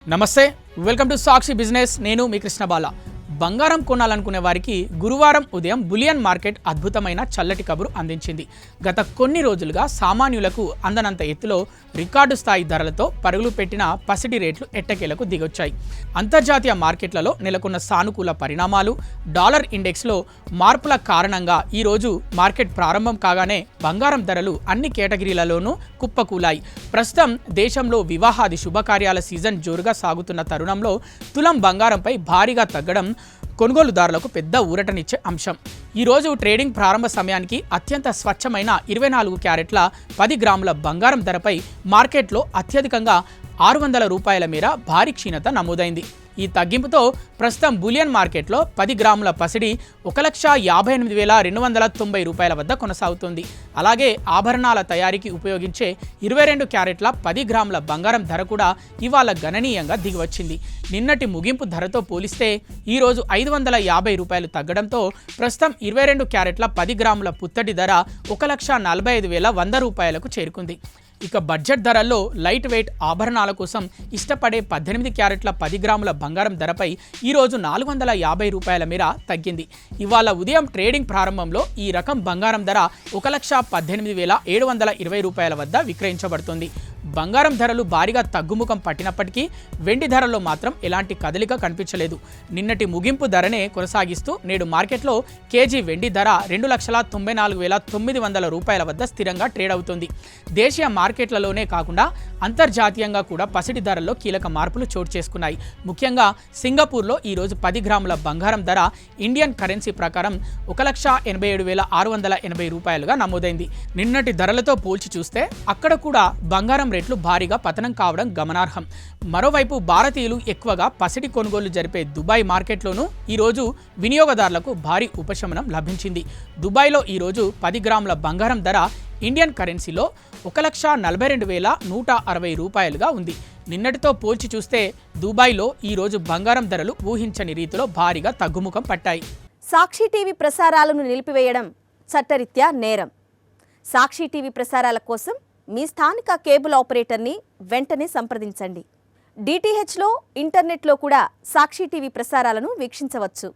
నమస్తే, welcome to Sakshi business. నేను మీ కృష్ణబాల. బంగారం కొనాలనుకునే వారికి గురువారం ఉదయం బులియన్ మార్కెట్ అద్భుతమైన చల్లటి కబురు అందించింది. గత కొన్ని రోజులుగా సామాన్యులకు అందనంత ఎత్తులో రికార్డు స్థాయి ధరలతో పరుగులు పెట్టిన పసిడి రేట్లు ఎట్టకేలకు దిగొచ్చాయి. అంతర్జాతీయ మార్కెట్లలో నెలకొన్న సానుకూల పరిణామాలు, డాలర్ ఇండెక్స్లో మార్పుల కారణంగా ఈరోజు మార్కెట్ ప్రారంభం కాగానే బంగారం ధరలు అన్ని కేటగిరీలలోనూ కుప్పకూలాయి. ప్రస్తుతం దేశంలో వివాహాది శుభకార్యాల సీజన్ జోరుగా సాగుతున్న తరుణంలో తులం బంగారంపై భారీగా తగ్గడం కొనుగోలుదారులకు పెద్ద ఊరటనిచ్చే అంశం. ఈరోజు ట్రేడింగ్ ప్రారంభ సమయానికి అత్యంత స్వచ్ఛమైన 24 క్యారెట్ల 10 గ్రాముల బంగారం ధరపై మార్కెట్లో అత్యధికంగా ₹600 మేర భారీ క్షీణత నమోదైంది. ఈ తగ్గింపుతో ప్రస్తుతం బులియన్ మార్కెట్లో 10 గ్రాముల పసిడి ₹1,58,290 వద్ద కొనసాగుతుంది. అలాగే ఆభరణాల తయారీకి ఉపయోగించే 22 క్యారెట్ల 10 గ్రాముల బంగారం ధర కూడా ఇవాళ గణనీయంగా దిగివచ్చింది. నిన్నటి ముగింపు ధరతో పోలిస్తే ఈరోజు ₹550 తగ్గడంతో ప్రస్తుతం 22 క్యారెట్ల 10 గ్రాముల పుత్తడి ధర ₹1,45,100కు చేరుకుంది. ఇక బడ్జెట్ ధరల్లో లైట్ వెయిట్ ఆభరణాల కోసం ఇష్టపడే 18 క్యారెట్ల 10 గ్రాముల బంగారం ధరపై ఈరోజు ₹450 మేర తగ్గింది. ఇవాళ ఉదయం ట్రేడింగ్ ప్రారంభంలో ఈ రకం బంగారం ధర ₹1,18,720 వద్ద విక్రయించబడుతుంది. బంగారం ధరలు భారీగా తగ్గుముఖం పట్టినప్పటికీ వెండి ధరల్లో మాత్రం ఎలాంటి కదలిక కనిపించలేదు. నిన్నటి ముగింపు ధరనే కొనసాగిస్తూ నేడు మార్కెట్లో కేజీ వెండి ధర ₹2,94,900 వద్ద స్థిరంగా ట్రేడ్ అవుతుంది. దేశీయ మార్కెట్లలోనే కాకుండా అంతర్జాతీయంగా కూడా పసిడి ధరల్లో కీలక మార్పులు చోటు చేసుకున్నాయి. ముఖ్యంగా సింగపూర్లో ఈరోజు 10 గ్రాముల బంగారం ధర ఇండియన్ కరెన్సీ ప్రకారం ₹1,87,680గా నమోదైంది. నిన్నటి ధరలతో పోల్చి చూస్తే అక్కడ కూడా బంగారం రేట్లు భారీగా పతనం కావడం గమనార్హం. మరోవైపు భారతీయులు ఎక్కువగా పసిడి కొనుగోలు జరిపే దుబాయ్ మార్కెట్లోనూ ఈరోజు వినియోగదారులకు భారీ ఉపశమనం లభించింది. దుబాయ్లో ఈరోజు 10 గ్రాముల బంగారం ధర ఇండియన్ కరెన్సీలో ₹1,42,160గా ఉంది. నిన్నటితో పోల్చి చూస్తే దుబాయ్లో ఈరోజు బంగారం ధరలు ఊహించని రీతిలో భారీగా తగ్గుముఖం పట్టాయి. సాక్షి టీవీ ప్రసారాలను నిలిపివేయడం చట్టరీత్యా నేరం. సాక్షి టీవీ ప్రసారాల కోసం మీ స్థానిక కేబుల్ ఆపరేటర్ని వెంటనే సంప్రదించండి. డిటిహెచ్లో, ఇంటర్నెట్లో కూడా సాక్షి టీవీ ప్రసారాలను వీక్షించవచ్చు.